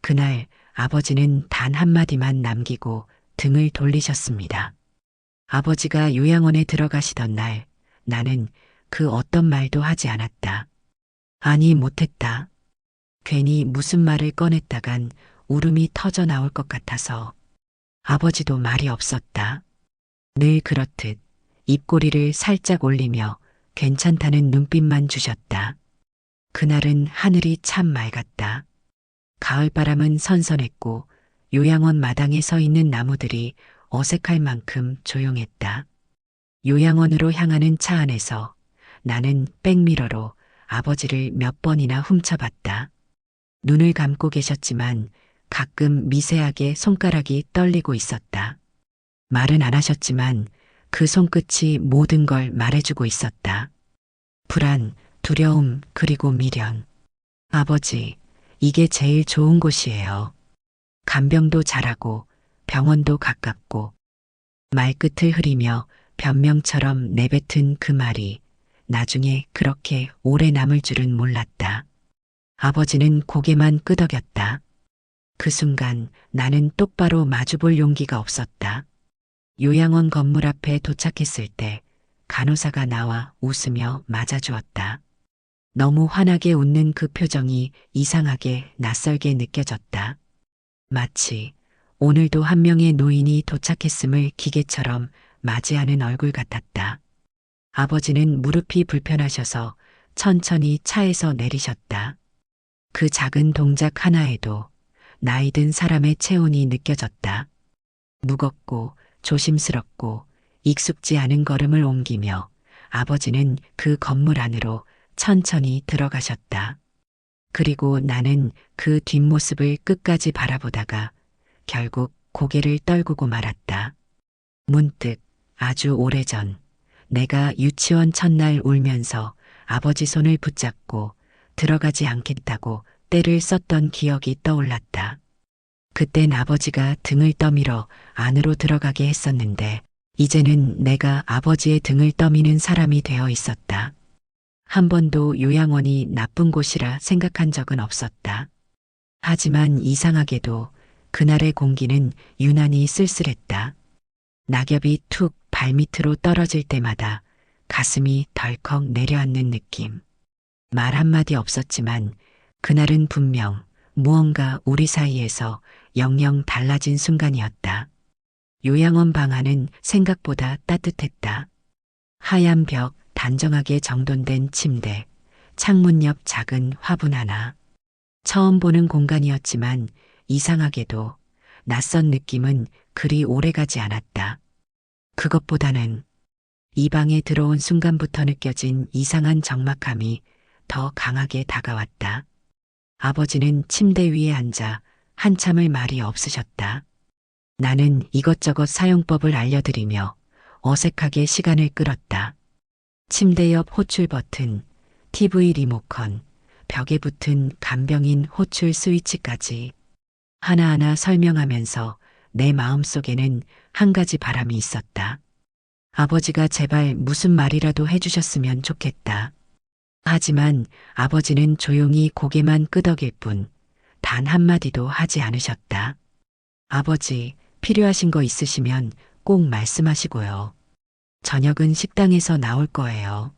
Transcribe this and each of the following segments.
그날 아버지는 단 한마디만 남기고 등을 돌리셨습니다. 아버지가 요양원에 들어가시던 날 나는 그 어떤 말도 하지 않았다. 아니, 못했다. 괜히 무슨 말을 꺼냈다간 울음이 터져 나올 것 같아서. 아버지도 말이 없었다. 늘 그렇듯 입꼬리를 살짝 올리며 괜찮다는 눈빛만 주셨다. 그날은 하늘이 참 맑았다. 가을바람은 선선했고 요양원 마당에 서 있는 나무들이 어색할 만큼 조용했다. 요양원으로 향하는 차 안에서 나는 백미러로 아버지를 몇 번이나 훔쳐봤다. 눈을 감고 계셨지만 가끔 미세하게 손가락이 떨리고 있었다. 말은 안 하셨지만 그 손끝이 모든 걸 말해주고 있었다. 불안, 두려움, 그리고 미련. 아버지, 이게 제일 좋은 곳이에요. 간병도 잘하고 병원도 가깝고. 말끝을 흐리며 변명처럼 내뱉은 그 말이 나중에 그렇게 오래 남을 줄은 몰랐다. 아버지는 고개만 끄덕였다. 그 순간 나는 똑바로 마주볼 용기가 없었다. 요양원 건물 앞에 도착했을 때 간호사가 나와 웃으며 맞아주었다. 너무 환하게 웃는 그 표정이 이상하게 낯설게 느껴졌다. 마치 오늘도 한 명의 노인이 도착했음을 기계처럼 맞이하는 얼굴 같았다. 아버지는 무릎이 불편하셔서 천천히 차에서 내리셨다. 그 작은 동작 하나에도 나이 든 사람의 체온이 느껴졌다. 무겁고 조심스럽고 익숙지 않은 걸음을 옮기며 아버지는 그 건물 안으로 천천히 들어가셨다. 그리고 나는 그 뒷모습을 끝까지 바라보다가 결국 고개를 떨구고 말았다. 문득 아주 오래전 내가 유치원 첫날 울면서 아버지 손을 붙잡고 들어가지 않겠다고 떼를 썼던 기억이 떠올랐다. 그땐 아버지가 등을 떠밀어 안으로 들어가게 했었는데 이제는 내가 아버지의 등을 떠미는 사람이 되어 있었다. 한 번도 요양원이 나쁜 곳이라 생각한 적은 없었다. 하지만 이상하게도 그날의 공기는 유난히 쓸쓸했다. 낙엽이 툭 발밑으로 떨어질 때마다 가슴이 덜컥 내려앉는 느낌. 말 한마디 없었지만 그날은 분명 무언가 우리 사이에서 영영 달라진 순간이었다. 요양원 방 안은 생각보다 따뜻했다. 하얀 벽, 단정하게 정돈된 침대, 창문 옆 작은 화분 하나. 처음 보는 공간이었지만 이상하게도 낯선 느낌은 그리 오래가지 않았다. 그것보다는 이 방에 들어온 순간부터 느껴진 이상한 적막함이 더 강하게 다가왔다. 아버지는 침대 위에 앉아 한참을 말이 없으셨다. 나는 이것저것 사용법을 알려드리며 어색하게 시간을 끌었다. 침대 옆 호출 버튼, TV 리모컨, 벽에 붙은 간병인 호출 스위치까지 하나하나 설명하면서 내 마음속에는 한 가지 바람이 있었다. 아버지가 제발 무슨 말이라도 해주셨으면 좋겠다. 하지만 아버지는 조용히 고개만 끄덕일 뿐 단 한마디도 하지 않으셨다. 아버지, 필요하신 거 있으시면 꼭 말씀하시고요. 저녁은 식당에서 나올 거예요.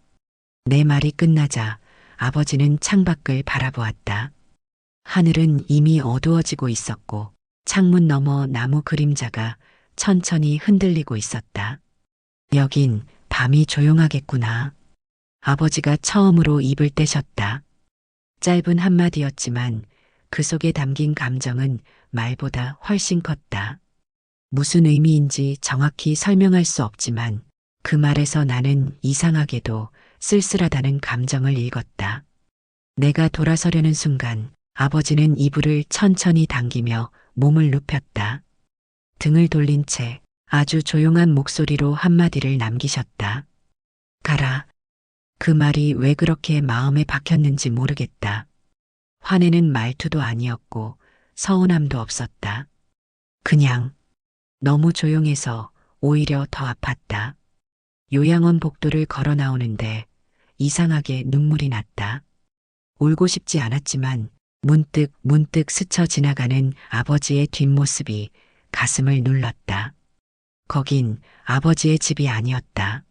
내 말이 끝나자 아버지는 창밖을 바라보았다. 하늘은 이미 어두워지고 있었고 창문 너머 나무 그림자가 천천히 흔들리고 있었다. 여긴 밤이 조용하겠구나. 아버지가 처음으로 입을 떼셨다. 짧은 한마디였지만 그 속에 담긴 감정은 말보다 훨씬 컸다. 무슨 의미인지 정확히 설명할 수 없지만 그 말에서 나는 이상하게도 쓸쓸하다는 감정을 읽었다. 내가 돌아서려는 순간 아버지는 이불을 천천히 당기며 몸을 눕혔다. 등을 돌린 채 아주 조용한 목소리로 한마디를 남기셨다. 가라. 그 말이 왜 그렇게 마음에 박혔는지 모르겠다. 화내는 말투도 아니었고 서운함도 없었다. 그냥 너무 조용해서 오히려 더 아팠다. 요양원 복도를 걸어 나오는데 이상하게 눈물이 났다. 울고 싶지 않았지만 문득 스쳐 지나가는 아버지의 뒷모습이 가슴을 눌렀다. 거긴 아버지의 집이 아니었다.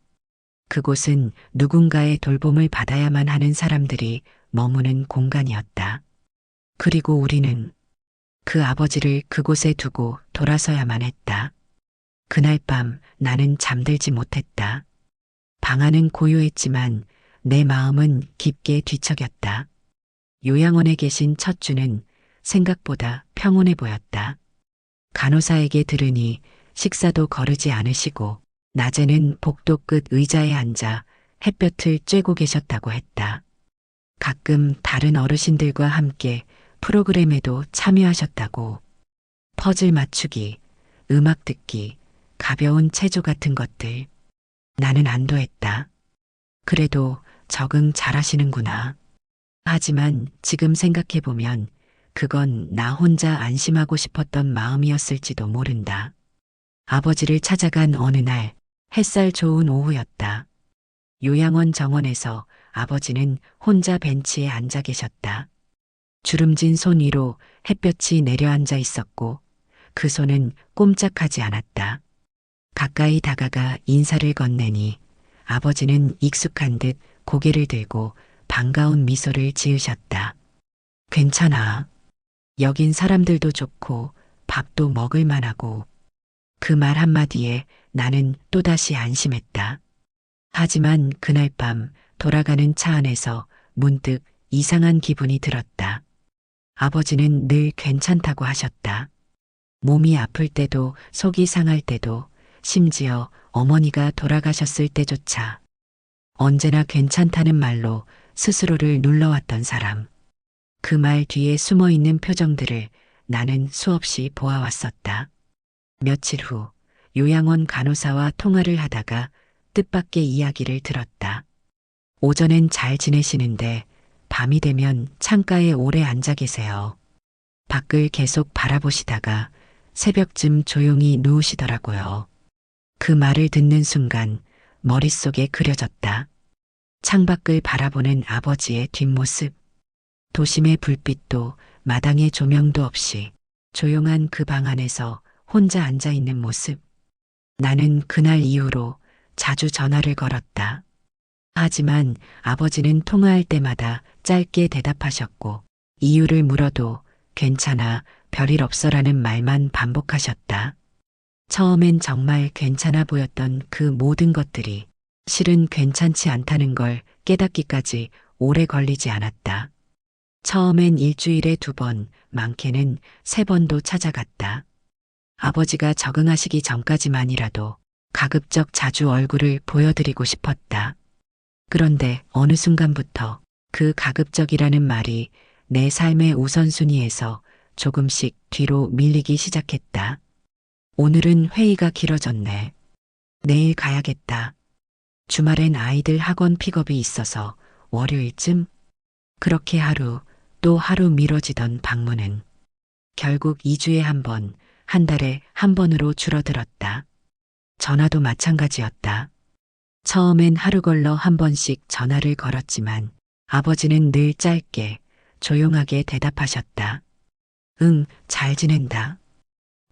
그곳은 누군가의 돌봄을 받아야만 하는 사람들이 머무는 공간이었다. 그리고 우리는 그 아버지를 그곳에 두고 돌아서야만 했다. 그날 밤 나는 잠들지 못했다. 방 안은 고요했지만 내 마음은 깊게 뒤척였다. 요양원에 계신 첫 주는 생각보다 평온해 보였다. 간호사에게 들으니 식사도 거르지 않으시고 낮에는 복도 끝 의자에 앉아 햇볕을 쬐고 계셨다고 했다. 가끔 다른 어르신들과 함께 프로그램에도 참여하셨다고. 퍼즐 맞추기, 음악 듣기, 가벼운 체조 같은 것들. 나는 안도했다. 그래도 적응 잘하시는구나. 하지만 지금 생각해보면 그건 나 혼자 안심하고 싶었던 마음이었을지도 모른다. 아버지를 찾아간 어느 날 햇살 좋은 오후였다. 요양원 정원에서 아버지는 혼자 벤치에 앉아 계셨다. 주름진 손 위로 햇볕이 내려앉아 있었고 그 손은 꼼짝하지 않았다. 가까이 다가가 인사를 건네니 아버지는 익숙한 듯 고개를 들고 반가운 미소를 지으셨다. 괜찮아. 여긴 사람들도 좋고 밥도 먹을 만하고. 그 말 한마디에 나는 또다시 안심했다. 하지만 그날 밤 돌아가는 차 안에서 문득 이상한 기분이 들었다. 아버지는 늘 괜찮다고 하셨다. 몸이 아플 때도 속이 상할 때도 심지어 어머니가 돌아가셨을 때조차 언제나 괜찮다는 말로 스스로를 눌러왔던 사람. 그 말 뒤에 숨어 있는 표정들을 나는 수없이 보아왔었다. 며칠 후 요양원 간호사와 통화를 하다가 뜻밖의 이야기를 들었다. 오전엔 잘 지내시는데 밤이 되면 창가에 오래 앉아 계세요. 밖을 계속 바라보시다가 새벽쯤 조용히 누우시더라고요. 그 말을 듣는 순간 머릿속에 그려졌다. 창밖을 바라보는 아버지의 뒷모습. 도심의 불빛도 마당의 조명도 없이 조용한 그 방 안에서 혼자 앉아 있는 모습. 나는 그날 이후로 자주 전화를 걸었다. 하지만 아버지는 통화할 때마다 짧게 대답하셨고 이유를 물어도 괜찮아, 별일 없어라는 말만 반복하셨다. 처음엔 정말 괜찮아 보였던 그 모든 것들이 실은 괜찮지 않다는 걸 깨닫기까지 오래 걸리지 않았다. 처음엔 일주일에 2번, 많게는 3번도 찾아갔다. 아버지가 적응하시기 전까지만이라도 가급적 자주 얼굴을 보여드리고 싶었다. 그런데 어느 순간부터 그 가급적이라는 말이 내 삶의 우선순위에서 조금씩 뒤로 밀리기 시작했다. 오늘은 회의가 길어졌네. 내일 가야겠다. 주말엔 아이들 학원 픽업이 있어서 월요일쯤? 그렇게 하루 또 하루 미뤄지던 방문은 결국 2주에 1번, 한 달에 1번으로 줄어들었다. 전화도 마찬가지였다. 처음엔 하루 걸러 1번씩 전화를 걸었지만 아버지는 늘 짧게, 조용하게 대답하셨다. 응, 잘 지낸다.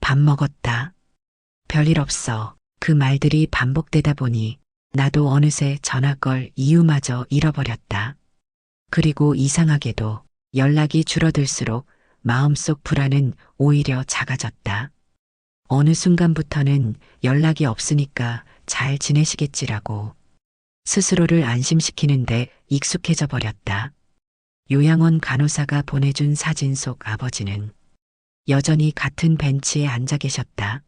밥 먹었다. 별일 없어. 그 말들이 반복되다 보니 나도 어느새 전화 걸 이유마저 잃어버렸다. 그리고 이상하게도 연락이 줄어들수록 마음속 불안은 오히려 작아졌다. 어느 순간부터는 연락이 없으니까 잘 지내시겠지라고 스스로를 안심시키는데 익숙해져 버렸다. 요양원 간호사가 보내준 사진 속 아버지는 여전히 같은 벤치에 앉아 계셨다.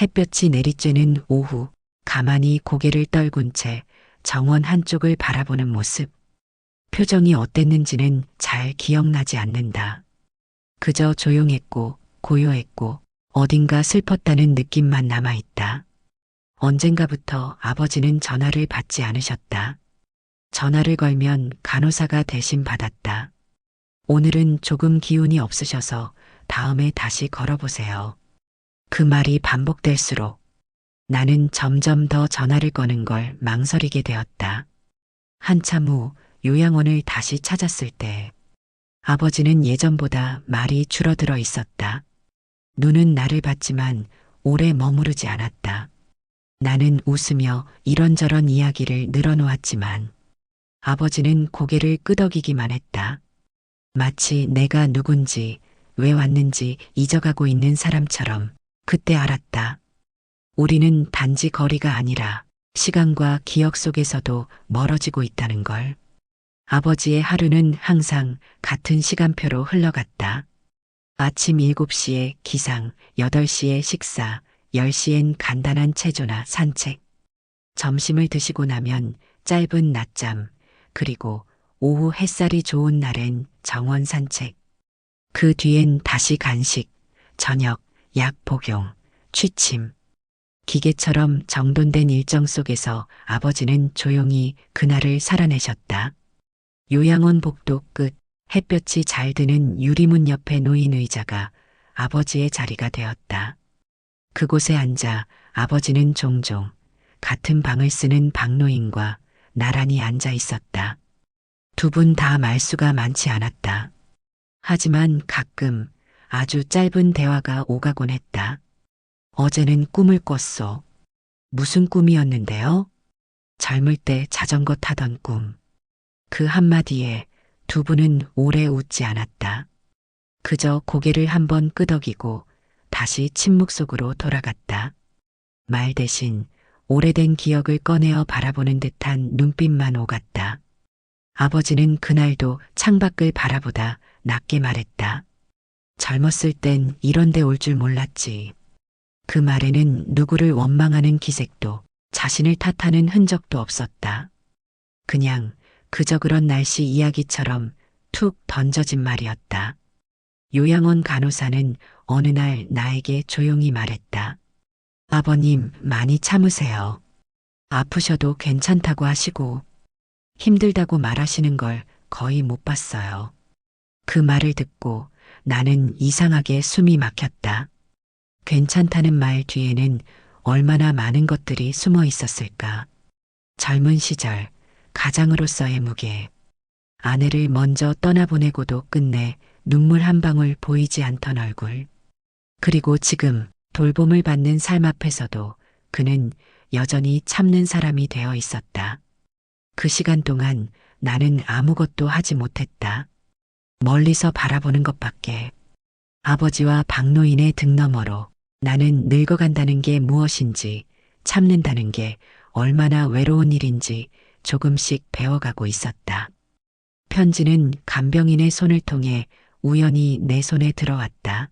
햇볕이 내리쬐는 오후 가만히 고개를 떨군 채 정원 한쪽을 바라보는 모습. 표정이 어땠는지는 잘 기억나지 않는다. 그저 조용했고 고요했고 어딘가 슬펐다는 느낌만 남아있다. 언젠가부터 아버지는 전화를 받지 않으셨다. 전화를 걸면 간호사가 대신 받았다. 오늘은 조금 기운이 없으셔서 다음에 다시 걸어보세요. 그 말이 반복될수록 나는 점점 더 전화를 거는 걸 망설이게 되었다. 한참 후 요양원을 다시 찾았을 때 아버지는 예전보다 말이 줄어들어 있었다. 눈은 나를 봤지만 오래 머무르지 않았다. 나는 웃으며 이런저런 이야기를 늘어놓았지만 아버지는 고개를 끄덕이기만 했다. 마치 내가 누군지 왜 왔는지 잊어가고 있는 사람처럼 그때 알았다. 우리는 단지 거리가 아니라 시간과 기억 속에서도 멀어지고 있다는 걸. 아버지의 하루는 항상 같은 시간표로 흘러갔다. 아침 7시에 기상, 8시에 식사, 10시엔 간단한 체조나 산책. 점심을 드시고 나면 짧은 낮잠, 그리고 오후 햇살이 좋은 날엔 정원 산책. 그 뒤엔 다시 간식, 저녁, 약 복용, 취침. 기계처럼 정돈된 일정 속에서 아버지는 조용히 그날을 살아내셨다. 요양원 복도 끝 햇볕이 잘 드는 유리문 옆에 놓인 의자가 아버지의 자리가 되었다. 그곳에 앉아 아버지는 종종 같은 방을 쓰는 박노인과 나란히 앉아 있었다. 두 분 다 말수가 많지 않았다. 하지만 가끔 아주 짧은 대화가 오가곤 했다. 어제는 꿈을 꿨소. 무슨 꿈이었는데요? 젊을 때 자전거 타던 꿈. 그 한마디에 두 분은 오래 웃지 않았다. 그저 고개를 한번 끄덕이고 다시 침묵 속으로 돌아갔다. 말 대신 오래된 기억을 꺼내어 바라보는 듯한 눈빛만 오갔다. 아버지는 그날도 창밖을 바라보다 낮게 말했다. 젊었을 땐 이런 데 올 줄 몰랐지. 그 말에는 누구를 원망하는 기색도 자신을 탓하는 흔적도 없었다. 그냥 그저 그런 날씨 이야기처럼 툭 던져진 말이었다. 요양원 간호사는 어느 날 나에게 조용히 말했다. 아버님 많이 참으세요. 아프셔도 괜찮다고 하시고 힘들다고 말하시는 걸 거의 못 봤어요. 그 말을 듣고 나는 이상하게 숨이 막혔다. 괜찮다는 말 뒤에는 얼마나 많은 것들이 숨어 있었을까. 젊은 시절, 가장으로서의 무게. 아내를 먼저 떠나보내고도 끝내 눈물 한 방울 보이지 않던 얼굴. 그리고 지금 돌봄을 받는 삶 앞에서도 그는 여전히 참는 사람이 되어 있었다. 그 시간 동안 나는 아무것도 하지 못했다. 멀리서 바라보는 것밖에. 아버지와 박노인의 등 너머로 나는 늙어간다는 게 무엇인지, 참는다는 게 얼마나 외로운 일인지 조금씩 배워가고 있었다. 편지는 간병인의 손을 통해 우연히 내 손에 들어왔다.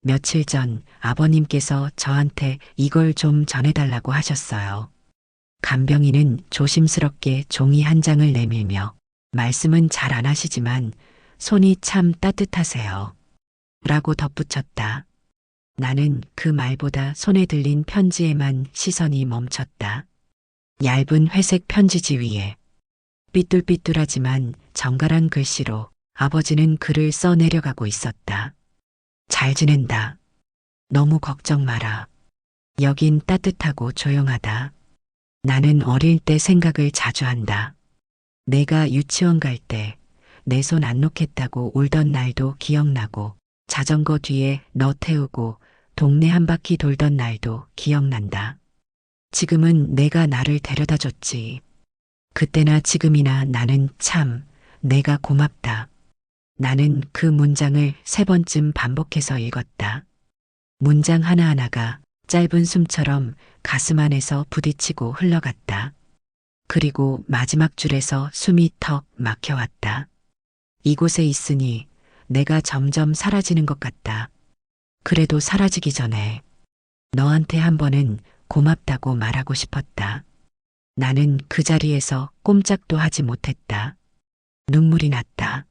며칠 전 아버님께서 저한테 이걸 좀 전해달라고 하셨어요. 간병인은 조심스럽게 종이 한 장을 내밀며 말씀은 잘 안 하시지만 손이 참 따뜻하세요. 라고 덧붙였다. 나는 그 말보다 손에 들린 편지에만 시선이 멈췄다. 얇은 회색 편지지 위에 삐뚤삐뚤하지만 정갈한 글씨로 아버지는 글을 써내려가고 있었다. 잘 지낸다. 너무 걱정 마라. 여긴 따뜻하고 조용하다. 나는 어릴 때 생각을 자주 한다. 내가 유치원 갈 때 내 손 안 놓겠다고 울던 날도 기억나고 자전거 뒤에 너 태우고 동네 한 바퀴 돌던 날도 기억난다. 지금은 내가 나를 데려다 줬지. 그때나 지금이나 나는 참 내가 고맙다. 나는 그 문장을 3번쯤 반복해서 읽었다. 문장 하나하나가 짧은 숨처럼 가슴 안에서 부딪히고 흘러갔다. 그리고 마지막 줄에서 숨이 턱 막혀왔다. 이곳에 있으니 내가 점점 사라지는 것 같다. 그래도 사라지기 전에 너한테 한 번은 고맙다고 말하고 싶었다. 나는 그 자리에서 꼼짝도 하지 못했다. 눈물이 났다.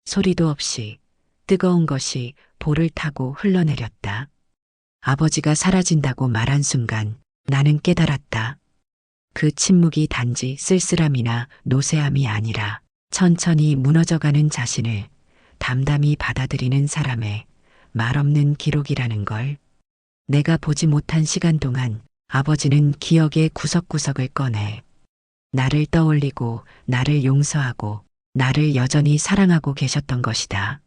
소리도 없이 뜨거운 것이 볼을 타고 흘러내렸다. 아버지가 사라진다고 말한 순간 나는 깨달았다. 그 침묵이 단지 쓸쓸함이나 노쇠함이 아니라 천천히 무너져가는 자신을 담담히 받아들이는 사람의 말없는 기록이라는 걸. 내가 보지 못한 시간 동안 아버지는 기억의 구석구석을 꺼내 나를 떠올리고 나를 용서하고 나를 여전히 사랑하고 계셨던 것이다.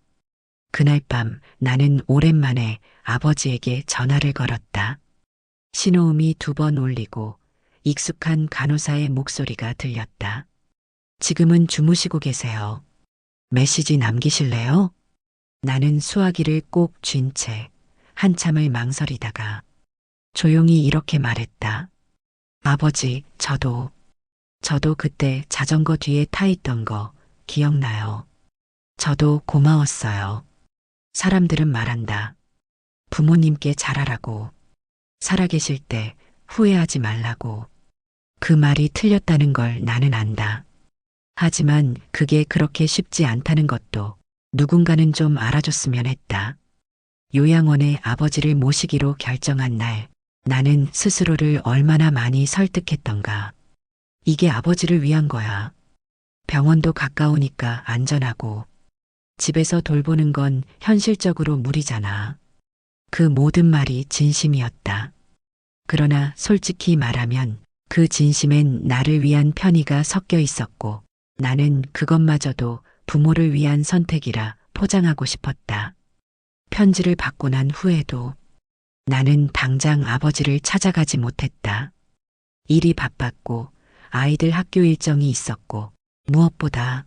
그날 밤 나는 오랜만에 아버지에게 전화를 걸었다. 신호음이 2번 울리고 익숙한 간호사의 목소리가 들렸다. 지금은 주무시고 계세요. 메시지 남기실래요? 나는 수화기를 꼭 쥔 채 한참을 망설이다가 조용히 이렇게 말했다. 아버지, 저도 그때 자전거 뒤에 타 있던 거 기억나요. 저도 고마웠어요. 사람들은 말한다. 부모님께 잘하라고. 살아계실 때 후회하지 말라고. 그 말이 틀렸다는 걸 나는 안다. 하지만 그게 그렇게 쉽지 않다는 것도 누군가는 좀 알아줬으면 했다. 요양원에 아버지를 모시기로 결정한 날, 나는 스스로를 얼마나 많이 설득했던가. 이게 아버지를 위한 거야. 병원도 가까우니까 안전하고, 집에서 돌보는 건 현실적으로 무리잖아. 그 모든 말이 진심이었다. 그러나 솔직히 말하면 그 진심엔 나를 위한 편의가 섞여 있었고, 나는 그것마저도 부모를 위한 선택이라 포장하고 싶었다. 편지를 받고 난 후에도 나는 당장 아버지를 찾아가지 못했다. 일이 바빴고 아이들 학교 일정이 있었고 무엇보다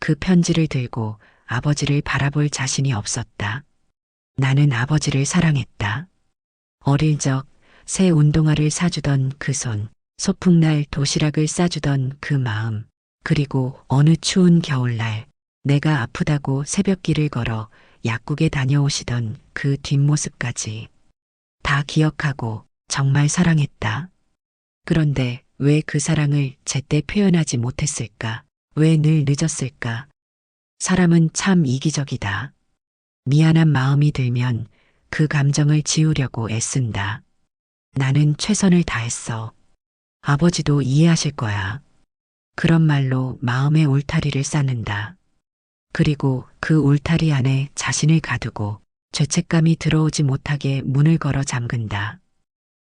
그 편지를 들고 아버지를 바라볼 자신이 없었다. 나는 아버지를 사랑했다. 어릴 적 새 운동화를 사주던 그 손, 소풍날 도시락을 싸주던 그 마음, 그리고 어느 추운 겨울날 내가 아프다고 새벽길을 걸어 약국에 다녀오시던 그 뒷모습까지 다 기억하고 정말 사랑했다. 그런데 왜 그 사랑을 제때 표현하지 못했을까? 왜 늘 늦었을까? 사람은 참 이기적이다. 미안한 마음이 들면 그 감정을 지우려고 애쓴다. 나는 최선을 다했어. 아버지도 이해하실 거야. 그런 말로 마음의 울타리를 쌓는다. 그리고 그 울타리 안에 자신을 가두고 죄책감이 들어오지 못하게 문을 걸어 잠근다.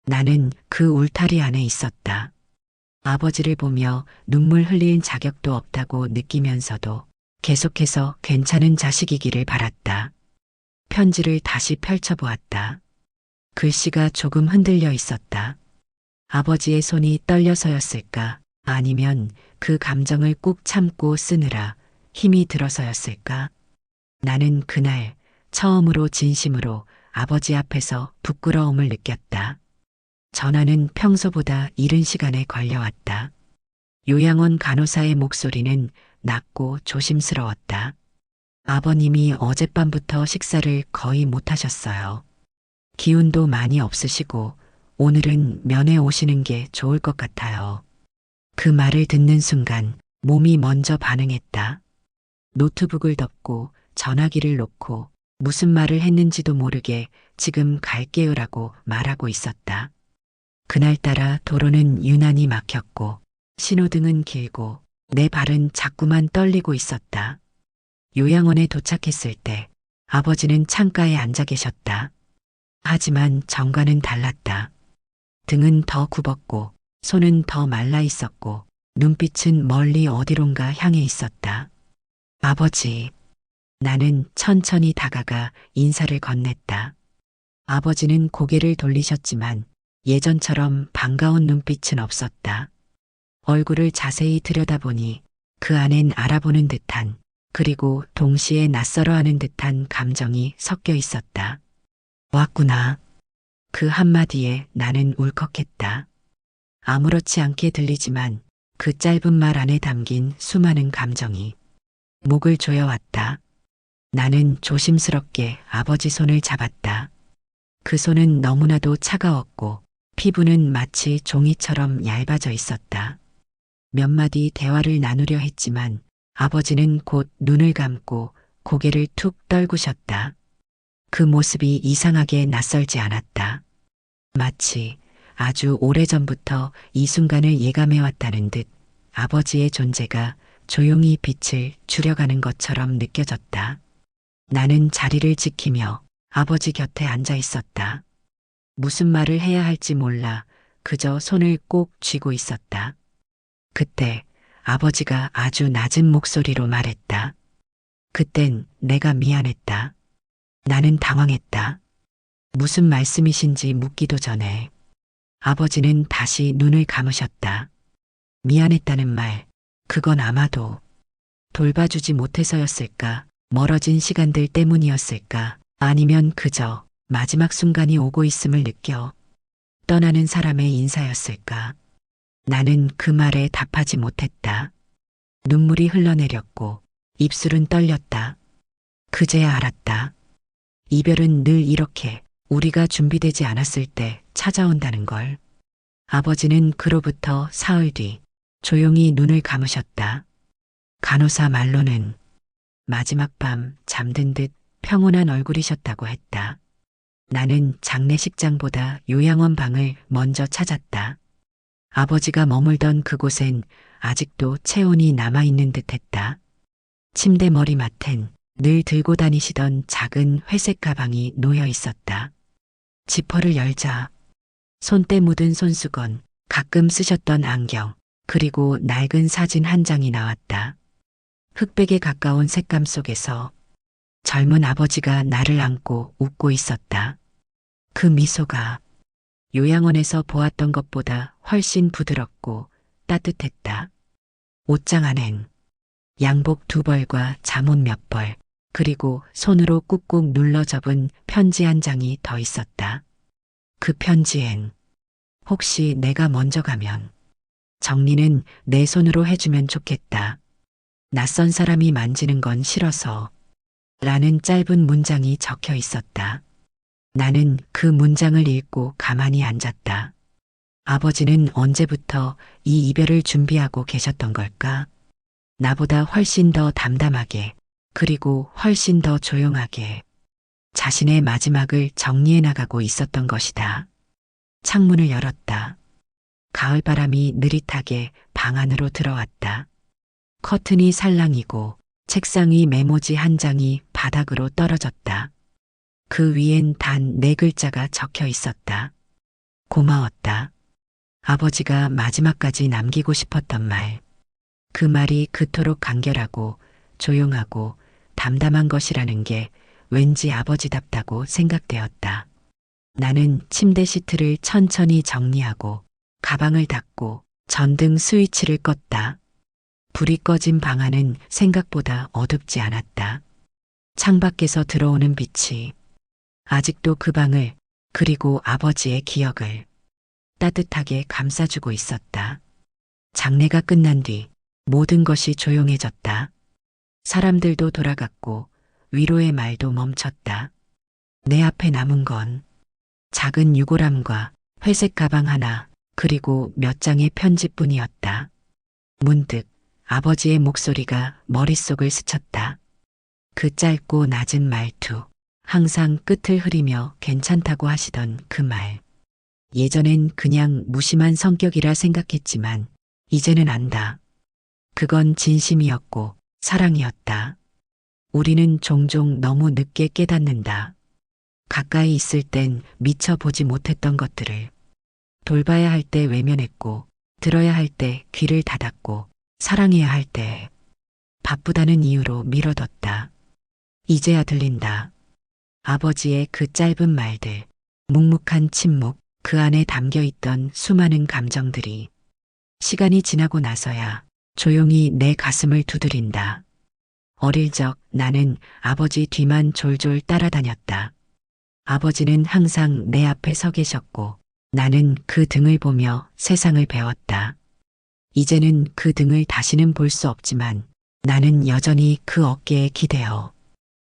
나는 그 울타리 안에 있었다. 아버지를 보며 눈물 흘릴 자격도 없다고 느끼면서도 계속해서 괜찮은 자식이기를 바랐다. 편지를 다시 펼쳐보았다. 글씨가 조금 흔들려 있었다. 아버지의 손이 떨려서였을까? 아니면 그 감정을 꾹 참고 쓰느라 힘이 들어서였을까? 나는 그날 처음으로 진심으로 아버지 앞에서 부끄러움을 느꼈다. 전화는 평소보다 이른 시간에 걸려왔다. 요양원 간호사의 목소리는 낮고 조심스러웠다. 아버님이 어젯밤부터 식사를 거의 못하셨어요. 기운도 많이 없으시고 오늘은 면회 오시는 게 좋을 것 같아요. 그 말을 듣는 순간 몸이 먼저 반응했다. 노트북을 덮고 전화기를 놓고 무슨 말을 했는지도 모르게 지금 갈게요라고 말하고 있었다. 그날따라 도로는 유난히 막혔고 신호등은 길고 내 발은 자꾸만 떨리고 있었다. 요양원에 도착했을 때 아버지는 창가에 앉아 계셨다. 하지만 정과는 달랐다. 등은 더 굽었고 손은 더 말라 있었고 눈빛은 멀리 어디론가 향해 있었다. 아버지. 나는 천천히 다가가 인사를 건넸다. 아버지는 고개를 돌리셨지만 예전처럼 반가운 눈빛은 없었다. 얼굴을 자세히 들여다보니 그 안엔 알아보는 듯한 그리고 동시에 낯설어하는 듯한 감정이 섞여 있었다. 왔구나. 그 한마디에 나는 울컥했다. 아무렇지 않게 들리지만 그 짧은 말 안에 담긴 수많은 감정이 목을 조여왔다. 나는 조심스럽게 아버지 손을 잡았다. 그 손은 너무나도 차가웠고 피부는 마치 종이처럼 얇아져 있었다. 몇 마디 대화를 나누려 했지만 아버지는 곧 눈을 감고 고개를 툭 떨구셨다. 그 모습이 이상하게 낯설지 않았다. 마치 아주 오래전부터 이 순간을 예감해왔다는 듯 아버지의 존재가 조용히 빛을 줄여가는 것처럼 느껴졌다. 나는 자리를 지키며 아버지 곁에 앉아 있었다. 무슨 말을 해야 할지 몰라 그저 손을 꼭 쥐고 있었다. 그때 아버지가 아주 낮은 목소리로 말했다. 그땐 내가 미안했다. 나는 당황했다. 무슨 말씀이신지 묻기도 전에 아버지는 다시 눈을 감으셨다. 미안했다는 말, 그건 아마도 돌봐주지 못해서였을까, 멀어진 시간들 때문이었을까, 아니면 그저 마지막 순간이 오고 있음을 느껴 떠나는 사람의 인사였을까. 나는 그 말에 답하지 못했다. 눈물이 흘러내렸고 입술은 떨렸다. 그제야 알았다. 이별은 늘 이렇게 우리가 준비되지 않았을 때 찾아온다는 걸. 아버지는 그로부터 사흘 뒤 조용히 눈을 감으셨다. 간호사 말로는 마지막 밤 잠든 듯 평온한 얼굴이셨다고 했다. 나는 장례식장보다 요양원 방을 먼저 찾았다. 아버지가 머물던 그곳엔 아직도 체온이 남아있는 듯했다. 침대 머리맡엔 늘 들고 다니시던 작은 회색 가방이 놓여 있었다. 지퍼를 열자 손때 묻은 손수건, 가끔 쓰셨던 안경, 그리고 낡은 사진 한 장이 나왔다. 흑백에 가까운 색감 속에서 젊은 아버지가 나를 안고 웃고 있었다. 그 미소가 요양원에서 보았던 것보다 훨씬 부드럽고 따뜻했다. 옷장 안엔 양복 2벌과 잠옷 몇 벌, 그리고 손으로 꾹꾹 눌러 접은 편지 한 장이 더 있었다. 그 편지엔 혹시 내가 먼저 가면 정리는 내 손으로 해주면 좋겠다. 낯선 사람이 만지는 건 싫어서 라는 짧은 문장이 적혀 있었다. 나는 그 문장을 읽고 가만히 앉았다. 아버지는 언제부터 이 이별을 준비하고 계셨던 걸까? 나보다 훨씬 더 담담하게, 그리고 훨씬 더 조용하게 자신의 마지막을 정리해 나가고 있었던 것이다. 창문을 열었다. 가을바람이 느릿하게 방 안으로 들어왔다. 커튼이 살랑이고 책상 위 메모지 한 장이 바닥으로 떨어졌다. 그 위엔 단 4글자가 적혀 있었다. 고마웠다. 아버지가 마지막까지 남기고 싶었던 말. 그 말이 그토록 간결하고 조용하고 담담한 것이라는 게 왠지 아버지답다고 생각되었다. 나는 침대 시트를 천천히 정리하고 가방을 닫고 전등 스위치를 껐다. 불이 꺼진 방 안은 생각보다 어둡지 않았다. 창밖에서 들어오는 빛이 아직도 그 방을, 그리고 아버지의 기억을 따뜻하게 감싸주고 있었다. 장례가 끝난 뒤 모든 것이 조용해졌다. 사람들도 돌아갔고 위로의 말도 멈췄다. 내 앞에 남은 건 작은 유골함과 회색 가방 하나, 그리고 몇 장의 편지뿐이었다. 문득 아버지의 목소리가 머릿속을 스쳤다. 그 짧고 낮은 말투, 항상 끝을 흐리며 괜찮다고 하시던 그 말. 예전엔 그냥 무심한 성격이라 생각했지만 이제는 안다. 그건 진심이었고 사랑이었다. 우리는 종종 너무 늦게 깨닫는다. 가까이 있을 땐 미처 보지 못했던 것들을. 돌봐야 할 때 외면했고, 들어야 할 때 귀를 닫았고, 사랑해야 할 때 바쁘다는 이유로 미뤄뒀다. 이제야 들린다. 아버지의 그 짧은 말들, 묵묵한 침묵, 그 안에 담겨있던 수많은 감정들이 시간이 지나고 나서야 조용히 내 가슴을 두드린다. 어릴 적 나는 아버지 뒤만 졸졸 따라다녔다. 아버지는 항상 내 앞에 서 계셨고 나는 그 등을 보며 세상을 배웠다. 이제는 그 등을 다시는 볼 수 없지만 나는 여전히 그 어깨에 기대어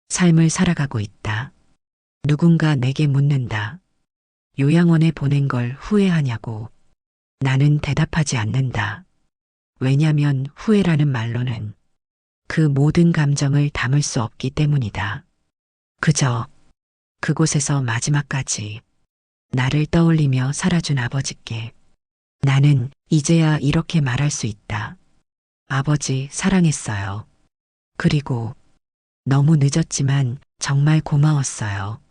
삶을 살아가고 있다. 누군가 내게 묻는다. 요양원에 보낸 걸 후회하냐고. 나는 대답하지 않는다. 왜냐면 후회라는 말로는 그 모든 감정을 담을 수 없기 때문이다. 그저 그곳에서 마지막까지 나를 떠올리며 살아준 아버지께 나는 이제야 이렇게 말할 수 있다. 아버지 사랑했어요. 그리고 너무 늦었지만 정말 고마웠어요.